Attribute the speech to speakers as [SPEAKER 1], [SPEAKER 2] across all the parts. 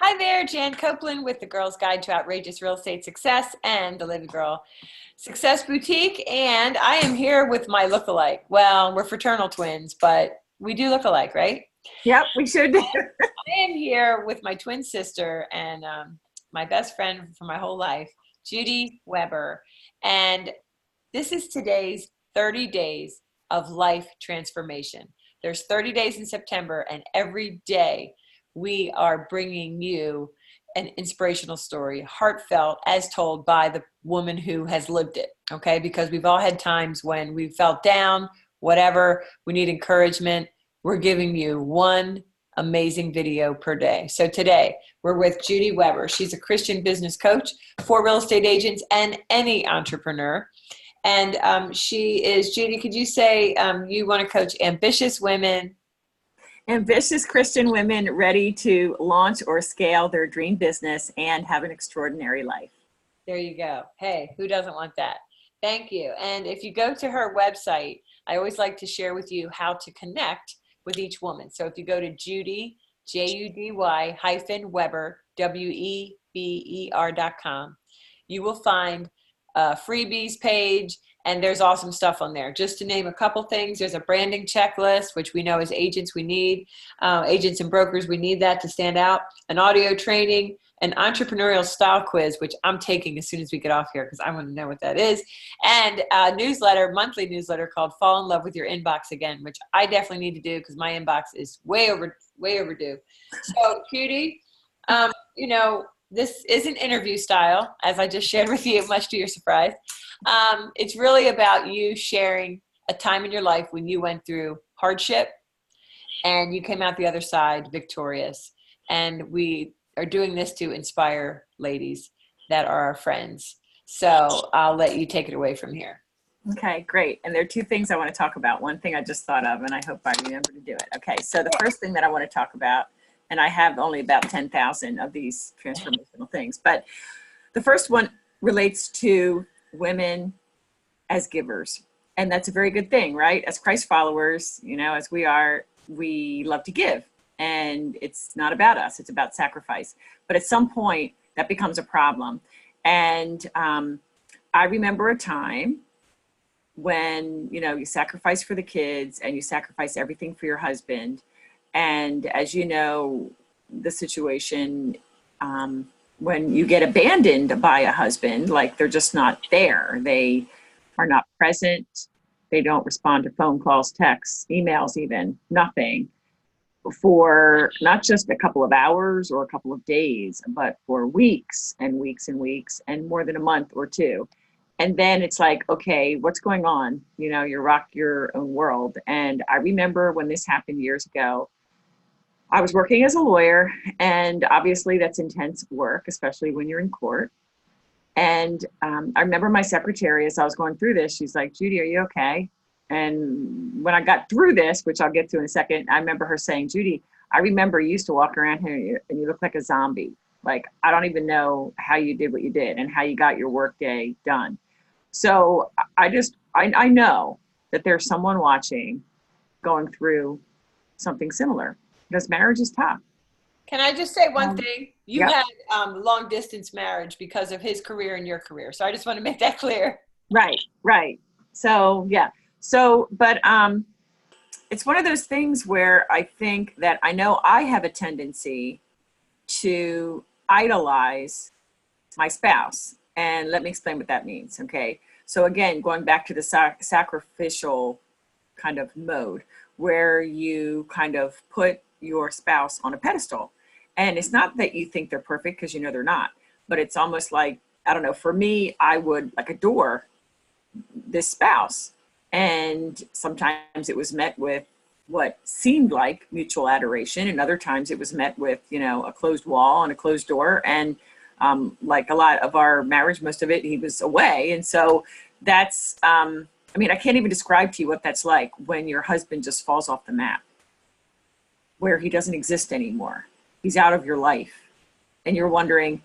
[SPEAKER 1] Hi there, Jan Copeland with the Girl's Guide to Outrageous Real Estate Success and the Livy Girl Success Boutique. And I am here with my lookalike. Well, we're fraternal twins, but we do look alike, right?
[SPEAKER 2] Yep, we should.
[SPEAKER 1] I am here with my twin sister and my best friend for my whole life, Judy Weber. And this is today's 30 days of life transformation. There's 30 days in September, and every day we are bringing you an inspirational story, heartfelt, as told by the woman who has lived it, okay? Because we've all had times when we felt down, whatever, we need encouragement. We're giving you one amazing video per day. So today we're with Judy Weber. She's a Christian business coach for real estate agents and any entrepreneur. And she is, Judy, could you say you want to coach ambitious women?
[SPEAKER 2] Ambitious Christian women ready to launch or scale their dream business and have an extraordinary life.
[SPEAKER 1] There you go. Hey, who doesn't want that? Thank you. And if you go to her website, I always like to share with you how to connect with each woman. So if you go to Judy, Judy hyphen Weber, WEBER.com, you will find a freebies page, and there's awesome stuff on there. Just to name a couple things, there's a branding checklist, which we know as agents we need, agents and brokers, we need that to stand out, an audio training, an entrepreneurial style quiz, which I'm taking as soon as we get off here because I want to know what that is, and a newsletter, monthly newsletter called Fall in Love with Your Inbox Again, which I definitely need to do because my inbox is way overdue. So, Judy, this isn't interview style, as I just shared with you, much to your surprise. It's really about you sharing a time in your life when you went through hardship and you came out the other side victorious. And we are doing this to inspire ladies that are our friends. So I'll let you take it away from here.
[SPEAKER 2] Okay, great. And there are two things I want to talk about. One thing I just thought of, and I hope I remember to do it. Okay, so the first thing that I want to talk about, and I have only about 10,000 of these transformational things, but the first one relates to women as givers. And that's a very good thing, right? As Christ followers, as we are, we love to give. And it's not about us, it's about sacrifice. But at some point, that becomes a problem. And I remember a time when, you sacrifice for the kids and you sacrifice everything for your husband. And as you know, the situation, when you get abandoned by a husband, like they're just not there. They are not present. They don't respond to phone calls, texts, emails, even nothing for not just a couple of hours or a couple of days, but for weeks and weeks and weeks and more than a month or two. And then it's like, okay, what's going on? You rock your own world. And I remember when this happened years ago, I was working as a lawyer, and obviously that's intense work, especially when you're in court. And I remember my secretary, as I was going through this, she's like, Judy, are you okay? And when I got through this, which I'll get to in a second, I remember her saying, Judy, I remember you used to walk around here and you look like a zombie. Like, I don't even know how you did what you did and how you got your workday done. So I know that there's someone watching going through something similar, because marriage is tough.
[SPEAKER 1] Can I just say one thing? You
[SPEAKER 2] Yep.
[SPEAKER 1] had long distance marriage because of his career and your career. So I just want to make that clear.
[SPEAKER 2] Right. So, yeah. So, but it's one of those things where I think that I know I have a tendency to idolize my spouse. And let me explain what that means. Okay. So again, going back to the sacrificial kind of mode where you kind of put your spouse on a pedestal. And it's not that you think they're perfect, because they're not, but it's almost like, I don't know, for me, I would like adore this spouse. And sometimes it was met with what seemed like mutual adoration. And other times it was met with, a closed wall and a closed door. And like a lot of our marriage, most of it, he was away. And so that's, I can't even describe to you what that's like when your husband just falls off the map, where he doesn't exist anymore. He's out of your life. And you're wondering,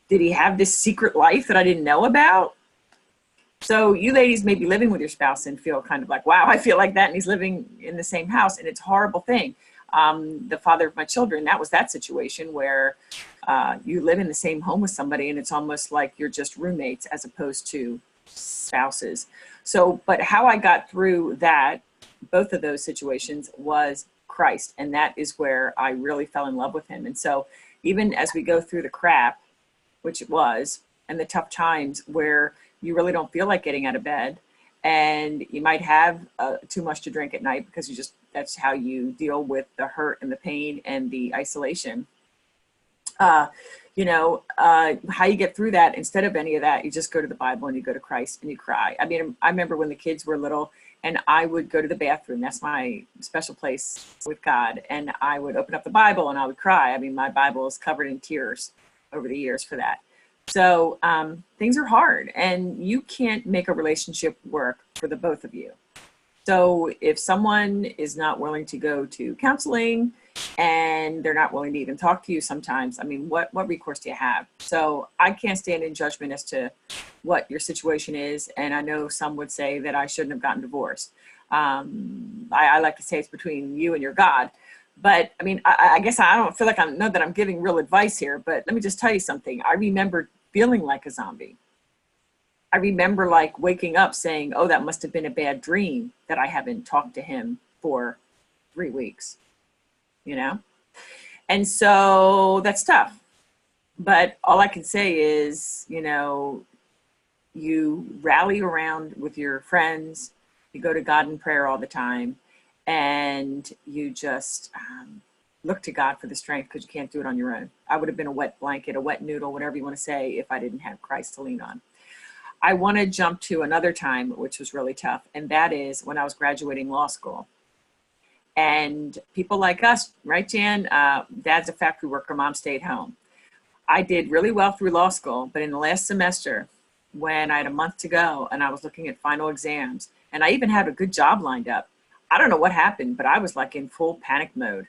[SPEAKER 2] did he have this secret life that I didn't know about? So you ladies may be living with your spouse and feel kind of like, wow, I feel like that. And he's living in the same house, and it's a horrible thing. The father of my children, that was that situation where you live in the same home with somebody and it's almost like you're just roommates as opposed to spouses. So, but how I got through that, both of those situations, was Christ. And that is where I really fell in love with him. And so even as we go through the crap, which it was, and the tough times where you really don't feel like getting out of bed, and you might have too much to drink at night because that's how you deal with the hurt and the pain and the isolation. How you get through that, instead of any of that, you just go to the Bible and you go to Christ and you cry. I mean, I remember when the kids were little and I would go to the bathroom. That's my special place with God. And I would open up the Bible and I would cry. I mean, my Bible is covered in tears over the years for that. So things are hard and you can't make a relationship work for the both of you. So if someone is not willing to go to counseling and they're not willing to even talk to you sometimes, I mean, what recourse do you have? So I can't stand in judgment as to what your situation is. And I know some would say that I shouldn't have gotten divorced. I like to say it's between you and your God. But I mean, I guess I don't feel like I'm giving real advice here, but let me just tell you something. I remember feeling like a zombie. I remember like waking up saying, oh, that must have been a bad dream that I haven't talked to him for 3 weeks, And so that's tough. But all I can say is, you rally around with your friends, you go to God in prayer all the time, and you just look to God for the strength because you can't do it on your own. I would have been a wet blanket, a wet noodle, whatever you want to say, if I didn't have Christ to lean on. I want to jump to another time, which was really tough. And that is when I was graduating law school. And people like us, right, Jan? Dad's a factory worker, mom stayed home. I did really well through law school, but in the last semester, when I had a month to go and I was looking at final exams, and I even had a good job lined up, I don't know what happened, but I was like in full panic mode.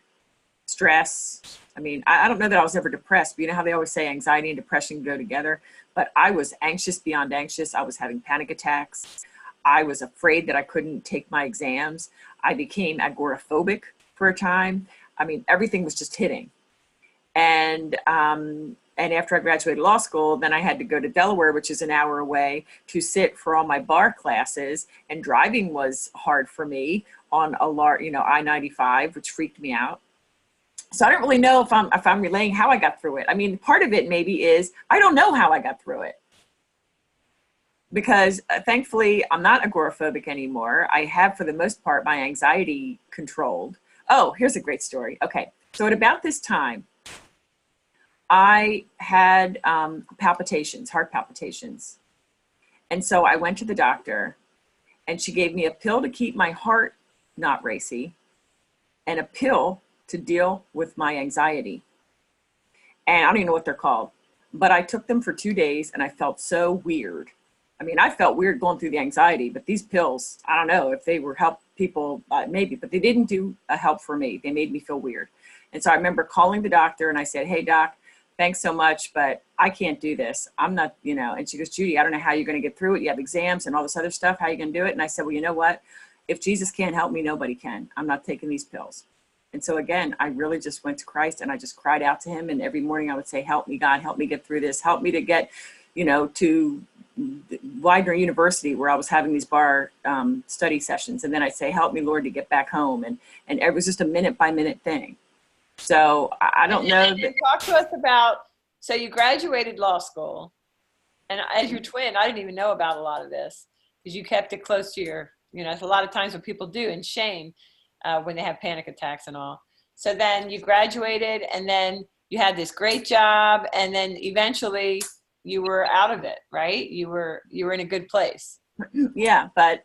[SPEAKER 2] Stress. I mean, I don't know that I was ever depressed, but you know how they always say anxiety and depression go together? But I was anxious beyond anxious. I was having panic attacks. I was afraid that I couldn't take my exams. I became agoraphobic for a time. I mean, everything was just hitting. And after I graduated law school, then I had to go to Delaware, which is an hour away, to sit for all my bar classes. And driving was hard for me on a large, I-95, which freaked me out. So I don't really know if I'm relaying how I got through it. I mean, part of it maybe is I don't know how I got through it. Because thankfully, I'm not agoraphobic anymore. I have, for the most part, my anxiety controlled. Oh, here's a great story. Okay, so at about this time, I had palpitations, heart palpitations. And so I went to the doctor, and she gave me a pill to keep my heart not racy, and a pill to deal with my anxiety. And I don't even know what they're called, but I took them for 2 days, and I felt so weird. I mean, I felt weird going through the anxiety, but these pills, I don't know if they were help people, maybe, but they didn't do a help for me. They made me feel weird. And so I remember calling the doctor and I said, hey, doc, thanks so much, but I can't do this. I'm not, and she goes, Judy, I don't know how you're going to get through it. You have exams and all this other stuff. How are you going to do it? And I said, well, you know what? If Jesus can't help me, nobody can. I'm not taking these pills. And so again, I really just went to Christ and I just cried out to him. And every morning I would say, help me, God, help me get through this. Help me to get, to Widener University where I was having these bar study sessions. And then I'd say, help me, Lord, to get back home. And it was just a minute by minute thing. So I don't know.
[SPEAKER 1] And talk to us about, so you graduated law school, and as your twin, I didn't even know about a lot of this because you kept it close to your, it's a lot of times what people do in shame when they have panic attacks and all. So then you graduated and then you had this great job and then eventually you were out of it, right? You were in a good place.
[SPEAKER 2] Yeah, but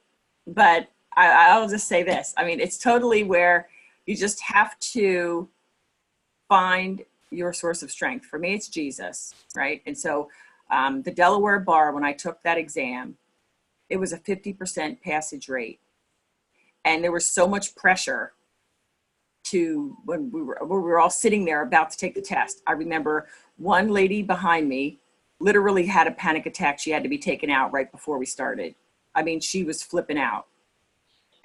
[SPEAKER 2] I'll just say this. I mean, it's totally where you just have to find your source of strength. For me, it's Jesus, right? And so the Delaware bar, when I took that exam, it was a 50% passage rate. And there was so much pressure when we were all sitting there about to take the test. I remember one lady behind me literally had a panic attack. She had to be taken out right before we started. I mean, she was flipping out.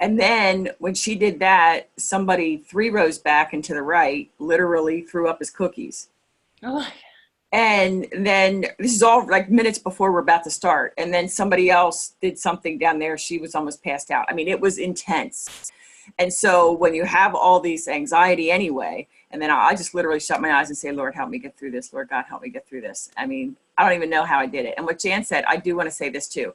[SPEAKER 2] And then when she did that, somebody 3 rows back and to the right literally threw up his cookies.
[SPEAKER 1] Oh,
[SPEAKER 2] And then this is all like minutes before we're about to start. And then somebody else did something down there. She was almost passed out. I mean, it was intense. And so when you have all these anxiety anyway, and then I just literally shut my eyes and say, Lord, help me get through this. Lord God, help me get through this. I mean, I don't even know how I did it. And what Jan said, I do want to say this too.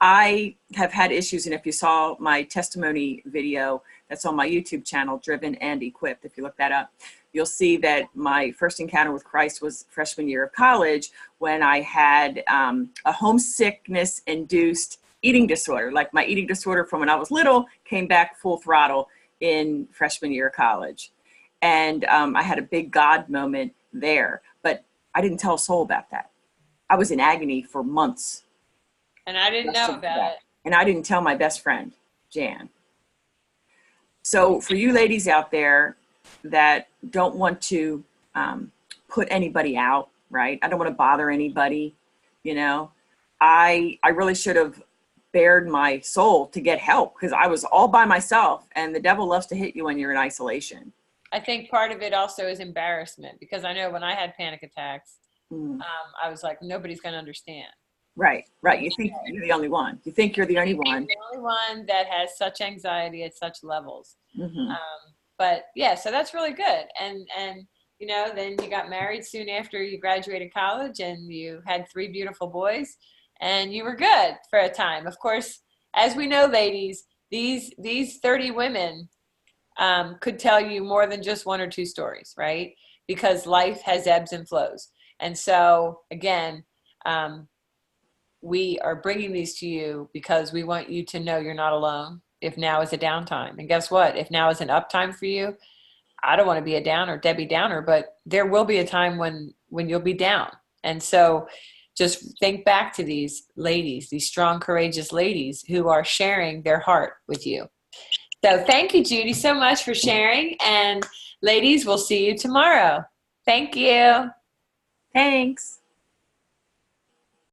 [SPEAKER 2] I have had issues, and if you saw my testimony video that's on my YouTube channel, Driven and Equipped, if you look that up, you'll see that my first encounter with Christ was freshman year of college when I had a homesickness-induced eating disorder. Like my eating disorder from when I was little came back full throttle in freshman year of college. And I had a big God moment there, but I didn't tell a soul about that. I was in agony for months.
[SPEAKER 1] and I didn't know about it.
[SPEAKER 2] And I didn't tell my best friend, Jan. So for you ladies out there that don't want to put anybody out, right? I don't want to bother anybody, you know. I really should have bared my soul to get help because I was all by myself, and the devil loves to hit you when you're in isolation.
[SPEAKER 1] I think part of it also is embarrassment, because I know when I had panic attacks, I was like, nobody's going to understand.
[SPEAKER 2] Right. You think you're the only one. You think you're the only one.
[SPEAKER 1] The only one that has such anxiety at such levels.
[SPEAKER 2] Mm-hmm.
[SPEAKER 1] But yeah, so that's really good. And you know, then you got married soon after you graduated college, and you had 3 beautiful boys, and you were good for a time. Of course, as we know, ladies, these 30 women could tell you more than just 1 or 2 stories, right? Because life has ebbs and flows. And so again, we are bringing these to you because we want you to know you're not alone if now is a downtime. And guess what? If now is an up time for you, I don't want to be a downer, Debbie Downer, but there will be a time when you'll be down. And so just think back to these ladies, these strong, courageous ladies who are sharing their heart with you. So thank you, Judy, so much for sharing. And ladies, we'll see you tomorrow. Thank you.
[SPEAKER 2] Thanks.